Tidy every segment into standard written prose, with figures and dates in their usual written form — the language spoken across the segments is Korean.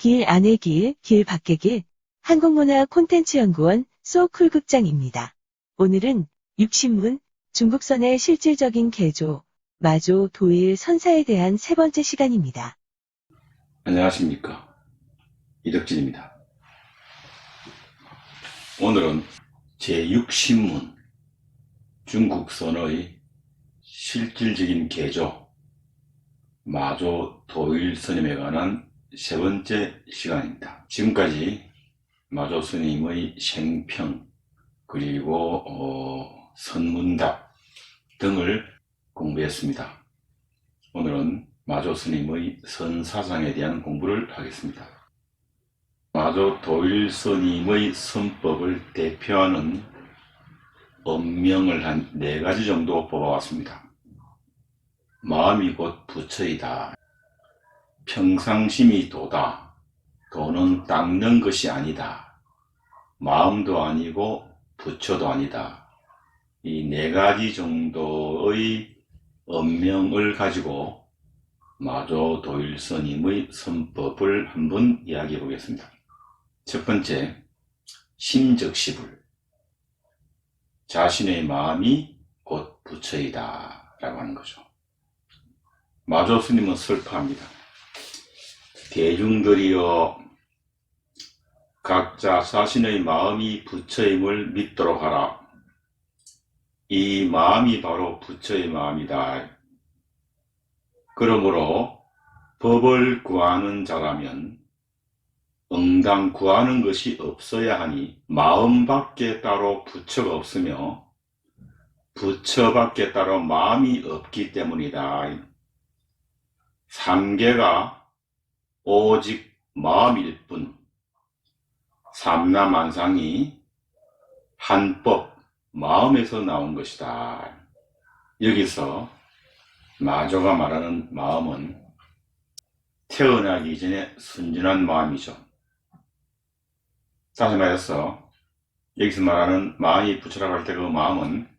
길 안의 길, 길 밖의 길, 한국문화콘텐츠연구원 소쿨극장입니다. 오늘은 육신문, 중국선의 실질적인 개조, 마조, 도일, 선사에 대한 세 번째 시간입니다. 안녕하십니까, 이덕진입니다. 오늘은 제6신문 중국선의 실질적인 개조, 마조 도일 스님에 관한 세 번째 시간입니다. 지금까지 마조 스님의 생평, 그리고 선문답 등을 공부했습니다. 오늘은 마조 스님의 선사상에 대한 공부를 하겠습니다. 마조 도일 스님의 선법을 대표하는 언명을 한 4가지 정도 뽑아왔습니다. 마음이 곧 부처이다. 평상심이 도다. 도는 닦는 것이 아니다. 마음도 아니고 부처도 아니다. 이 4가지 정도의 언명을 가지고 마조 도일 스님의 선법을 한번 이야기해 보겠습니다. 첫 번째, 심적시불. 자신의 마음이 곧 부처이다 라고 하는 거죠. 마조 스님은 설파합니다. 대중들이여, 각자 자신의 마음이 부처임을 믿도록 하라. 이 마음이 바로 부처의 마음이다. 그러므로 법을 구하는 자라면 응당 구하는 것이 없어야 하니 마음밖에 따로 부처가 없으며 부처밖에 따로 마음이 없기 때문이다. 삼계가 오직 마음일 뿐, 삼라만상이 한법, 마음에서 나온 것이다. 여기서 마조가 말하는 마음은 태어나기 전에 순진한 마음이죠. 다시 말해서 여기서 말하는 마음이 부처라고 할 때 그 마음은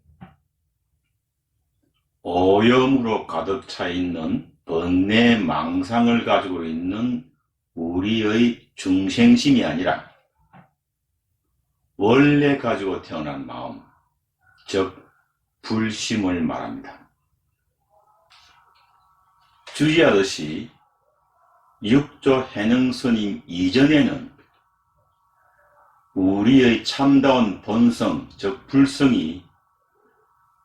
오염으로 가득 차 있는 번뇌 망상을 가지고 있는 우리의 중생심이 아니라 원래 가지고 태어난 마음, 즉 불심을 말합니다. 주지하듯이 육조 해능스님 이전에는 우리의 참다운 본성, 즉 불성이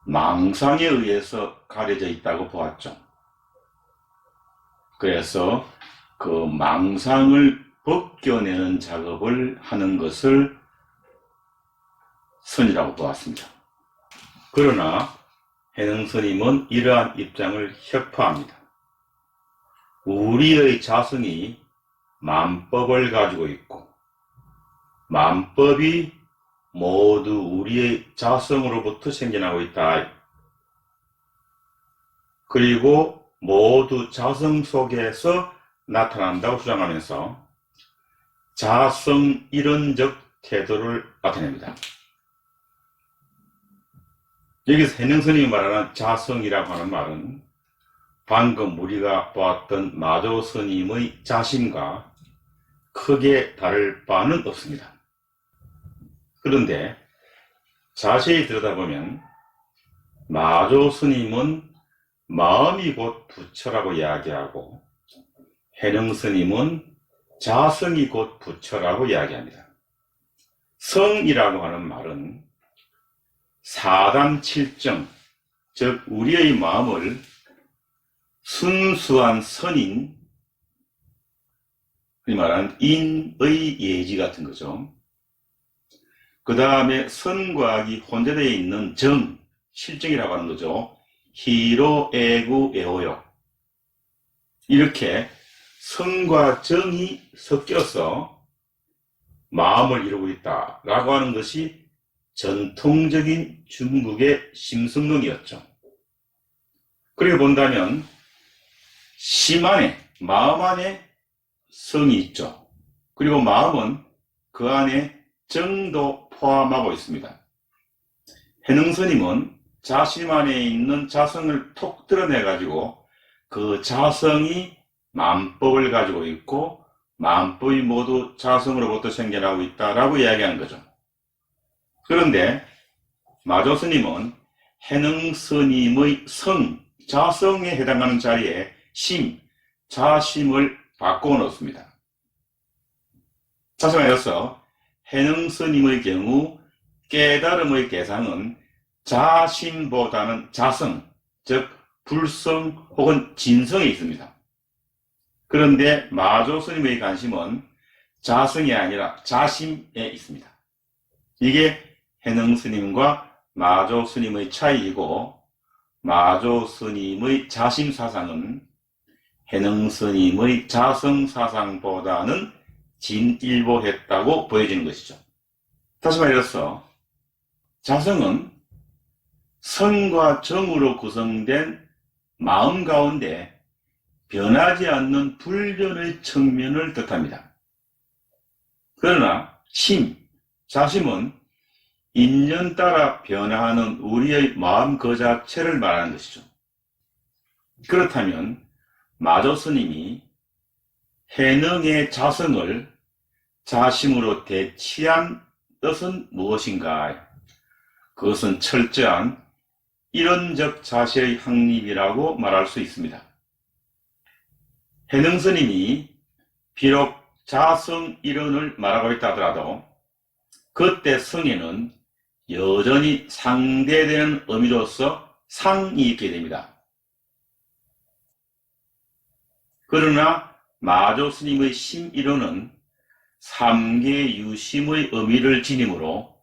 망상에 의해서 가려져 있다고 보았죠. 그래서 그 망상을 벗겨내는 작업을 하는 것을 선이라고 보았습니다. 그러나 해능스님은 이러한 입장을 혁파합니다. 우리의 자성이 만법을 가지고 있고 만법이 모두 우리의 자성으로부터 생겨나고 있다. 그리고 모두 자성 속에서 나타난다고 주장하면서 자성 이론적 태도를 나타냅니다. 여기서 해능스님이 말하는 자성이라고 하는 말은 방금 우리가 보았던 마조 스님의 자신과 크게 다를 바는 없습니다. 그런데 자세히 들여다보면 마조 스님은 마음이 곧 부처라고 이야기하고 해능스님은 자성이 곧 부처라고 이야기합니다. 성이라고 하는 말은 사담칠정, 즉 우리의 마음을 순수한 선인, 흔히 말하는 인의 예지 같은 거죠. 그 다음에 선과 악이 혼재되어 있는 정, 실정이라고 하는 거죠. 희로, 애구, 애호요. 이렇게 선과 정이 섞여서 마음을 이루고 있다라고 하는 것이 전통적인 중국의 심성론이었죠. 그렇게 본다면 심 안에, 마음 안에 성이 있죠. 그리고 마음은 그 안에 정도 포함하고 있습니다. 해능스님은 자신 안에 있는 자성을 톡 드러내 가지고 그 자성이 만법을 가지고 있고 만법이 모두 자성으로부터 생겨나고 있다라고 이야기한 거죠. 그런데 마조 스님은 해능 스님의 성, 자성에 해당하는 자리에 심, 자심을 바꾸어 놓습니다. 다시 말해서 해능 스님의 경우 깨달음의 대상은 자심보다는 자성, 즉 불성 혹은 진성에 있습니다. 그런데 마조 스님의 관심은 자성이 아니라 자심에 있습니다. 이게 해능 스님과 마조 스님의 차이이고, 마조 스님의 자심 사상은 해능 스님의 자성 사상보다는 진일보했다고 보여지는 것이죠. 다시 말해서 자성은 성과 정으로 구성된 마음 가운데 변하지 않는 불변의 측면을 뜻합니다. 그러나 심, 자심은 인연 따라 변화하는 우리의 마음 그 자체를 말하는 것이죠. 그렇다면 마조 스님이 해능의 자성을 자심으로 대치한 뜻은 무엇인가? 그것은 철저한 이론적 자세의 확립이라고 말할 수 있습니다. 해능 스님이 비록 자성 이론을 말하고 있다 하더라도 그때 성에는 여전히 상대되는 의미로서 상이 있게 됩니다. 그러나 마조 스님의 심이론은 삼계 유심의 의미를 지니므로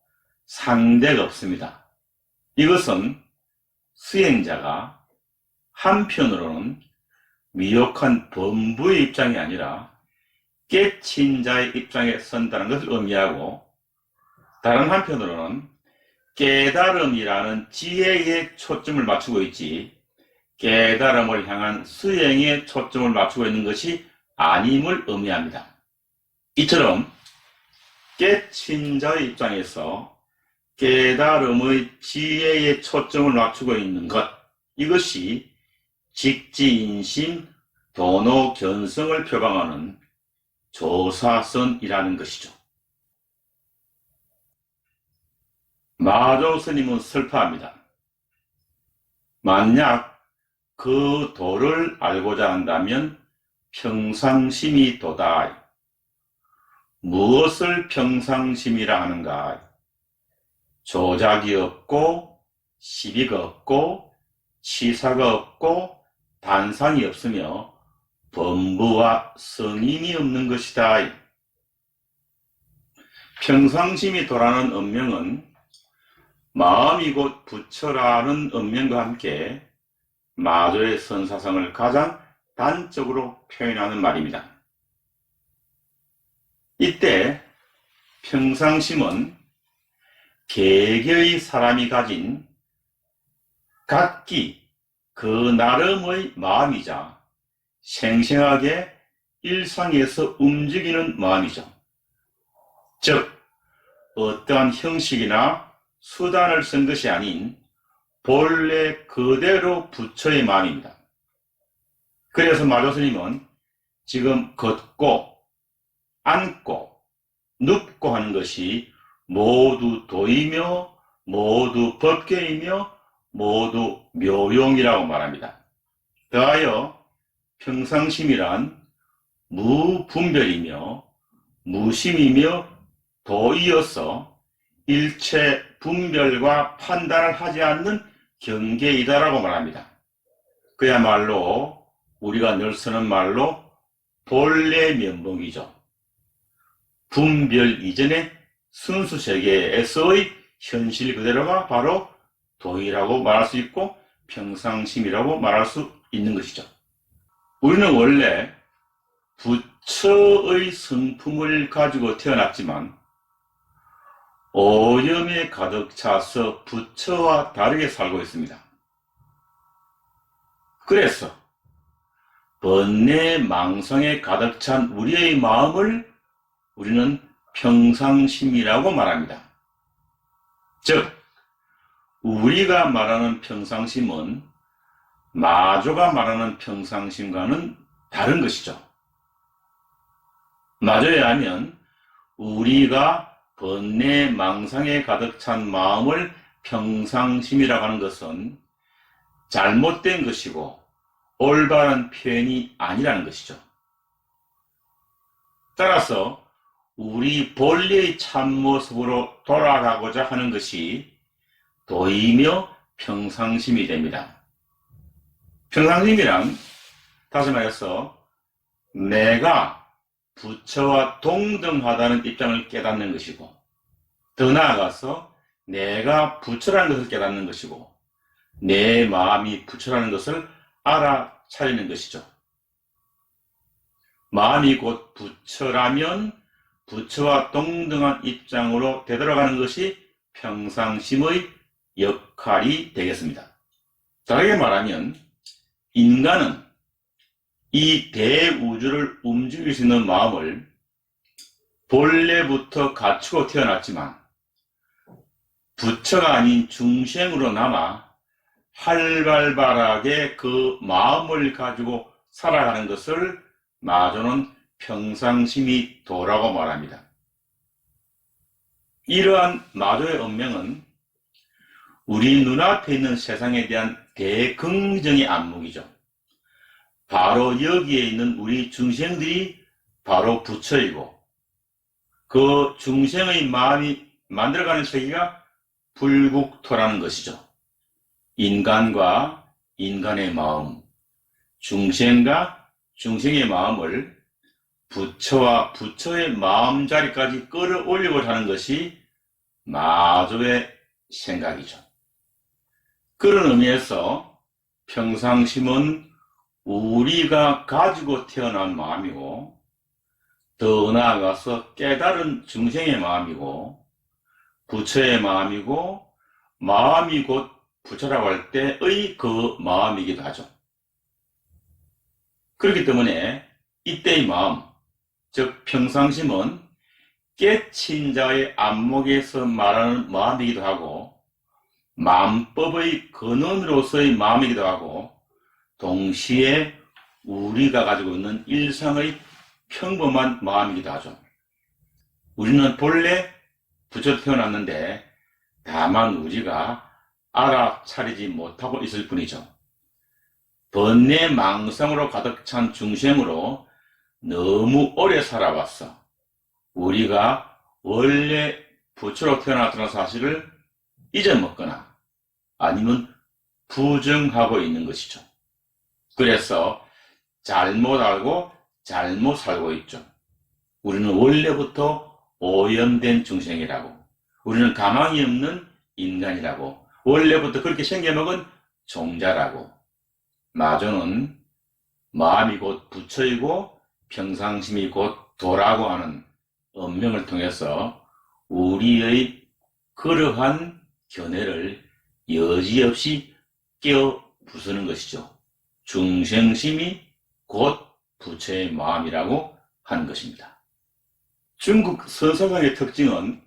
상대가 없습니다. 이것은 수행자가 한편으로는 미혹한 범부의 입장이 아니라 깨친 자의 입장에 선다는 것을 의미하고, 다른 한편으로는 깨달음이라는 지혜에 초점을 맞추고 있지 깨달음을 향한 수행에 초점을 맞추고 있는 것이 아님을 의미합니다. 이처럼 깨친 자의 입장에서 깨달음의 지혜에 초점을 맞추고 있는 것, 이것이 직지인심, 도노견성을 표방하는 조사선이라는 것이죠. 마조 스님은 설파합니다. 만약 그 도를 알고자 한다면 평상심이 도다. 무엇을 평상심이라 하는가? 조작이 없고 시비가 없고 치사가 없고 단상이 없으며 범부와 성임이 없는 것이다. 평상심이 도라는 언명은 마음이 곧 부처라는 언명과 함께 마조의 선사성을 가장 단적으로 표현하는 말입니다. 이때 평상심은 개개의 사람이 가진 각기 그 나름의 마음이자 생생하게 일상에서 움직이는 마음이죠. 즉 어떠한 형식이나 수단을 쓴 것이 아닌 본래 그대로 부처의 마음입니다. 그래서 마조 스님은 지금 걷고 앉고 눕고 하는 것이 모두 도이며 모두 법계이며 모두 묘용이라고 말합니다. 더하여 평상심이란 무분별이며 무심이며 도이어서 일체 분별과 판단을 하지 않는 경계이다라고 말합니다. 그야말로 우리가 늘 쓰는 말로 본래 면목이죠. 분별 이전의 순수 세계에서의 현실 그대로가 바로 도이라고 말할 수 있고 평상심이라고 말할 수 있는 것이죠. 우리는 원래 부처의 성품을 가지고 태어났지만 오염에 가득 차서 부처와 다르게 살고 있습니다. 그래서 번뇌 망상에 가득 찬 우리의 마음을 우리는 평상심이라고 말합니다. 즉 우리가 말하는 평상심은 마조가 말하는 평상심과는 다른 것이죠. 마저에 하면 우리가 번뇌 망상에 가득 찬 마음을 평상심이라고 하는 것은 잘못된 것이고 올바른 표현이 아니라는 것이죠. 따라서 우리 본래의 참모습으로 돌아가고자 하는 것이 도이며 평상심이 됩니다. 평상심이란 다시 말해서 내가 부처와 동등하다는 입장을 깨닫는 것이고, 더 나아가서 내가 부처라는 것을 깨닫는 것이고, 내 마음이 부처라는 것을 알아차리는 것이죠. 마음이 곧 부처라면 부처와 동등한 입장으로 되돌아가는 것이 평상심의 역할이 되겠습니다. 다르게 말하면 인간은 이 대우주를 움직일 수 있는 마음을 본래부터 갖추고 태어났지만 부처가 아닌 중생으로 남아 활발하게 그 마음을 가지고 살아가는 것을 마조는 평상심이 도라고 말합니다. 이러한 마조의 운명은 우리 눈앞에 있는 세상에 대한 대긍정의 안목이죠. 바로 여기에 있는 우리 중생들이 바로 부처이고, 그 중생의 마음이 만들어가는 세계가 불국토라는 것이죠. 인간과 인간의 마음, 중생과 중생의 마음을 부처와 부처의 마음자리까지 끌어올리고자 하는 것이 마조의 생각이죠. 그런 의미에서 평상심은 우리가 가지고 태어난 마음이고, 더 나아가서 깨달은 중생의 마음이고, 부처의 마음이고, 마음이 곧 부처라고 할 때의 그 마음이기도 하죠. 그렇기 때문에 이때의 마음, 즉 평상심은 깨친 자의 안목에서 말하는 마음이기도 하고, 마음법의 근원으로서의 마음이기도 하고, 동시에 우리가 가지고 있는 일상의 평범한 마음이기도 하죠. 우리는 본래 부처 태어났는데 다만 우리가 알아차리지 못하고 있을 뿐이죠. 번뇌 망상으로 가득 찬 중생으로 너무 오래 살아왔어. 우리가 원래 부처로 태어났다는 사실을 잊어먹거나 아니면 부정하고 있는 것이죠. 그래서 잘못 알고 잘못 살고 있죠. 우리는 원래부터 오염된 중생이라고, 우리는 가망이 없는 인간이라고, 원래부터 그렇게 생겨먹은 종자라고. 마조는 마음이 곧 부처이고 평상심이 곧 도라고 하는 운명을 통해서 우리의 그러한 견해를 여지없이 깨어 부수는 것이죠. 중생심이 곧 부처의 마음이라고 하는 것입니다. 중국 선사상의 특징은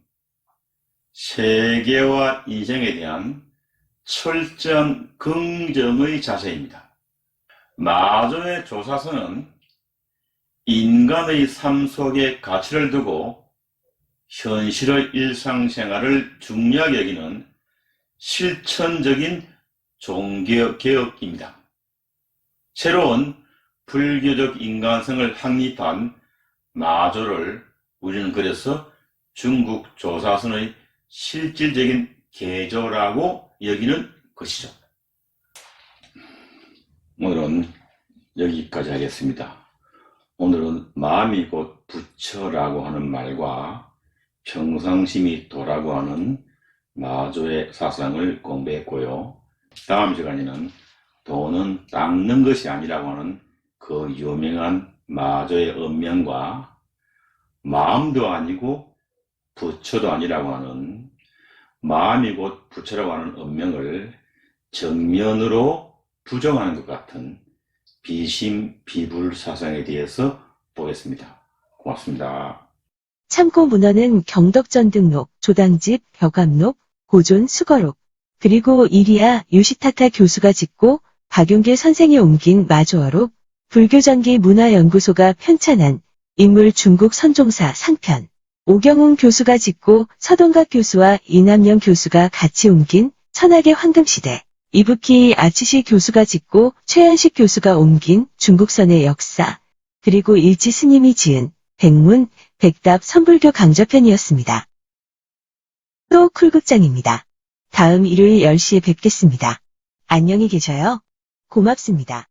세계와 인생에 대한 철저한 긍정의 자세입니다. 마조의 조사서는 인간의 삶 속에 가치를 두고 현실의 일상생활을 중요하게 여기는 실천적인 종교개혁입니다. 새로운 불교적 인간성을 확립한 마조를 우리는 그래서 중국 조사선의 실질적인 개조라고 여기는 것이죠. 오늘은 여기까지 하겠습니다. 오늘은 마음이 곧 부처라고 하는 말과 평상심이 도라고 하는 마조의 사상을 공부했고요. 다음 시간에는 도는 닦는 것이 아니라고 하는 그 유명한 마조의 운명과 마음도 아니고 부처도 아니라고 하는 마음이 곧 부처라고 하는 운명을 정면으로 부정하는 것 같은 비심비불 사상에 대해서 보겠습니다. 고맙습니다. 참고 문헌은 경덕전 등록, 조당집, 벽암록, 고존 수거록, 그리고 이리야 유시타카 교수가 짓고 박용길 선생이 옮긴 마조어록, 불교전기 문화연구소가 편찬한 인물 중국 선종사 상편. 오경웅 교수가 짓고 서동각 교수와 이남영 교수가 같이 옮긴 천하계 황금시대. 이부키 아치시 교수가 짓고 최현식 교수가 옮긴 중국선의 역사. 그리고 일지 스님이 지은 백문, 백답 선불교 강좌편이었습니다. 또 쿨극장입니다. 다음 일요일 10시에 뵙겠습니다. 안녕히 계셔요. 고맙습니다.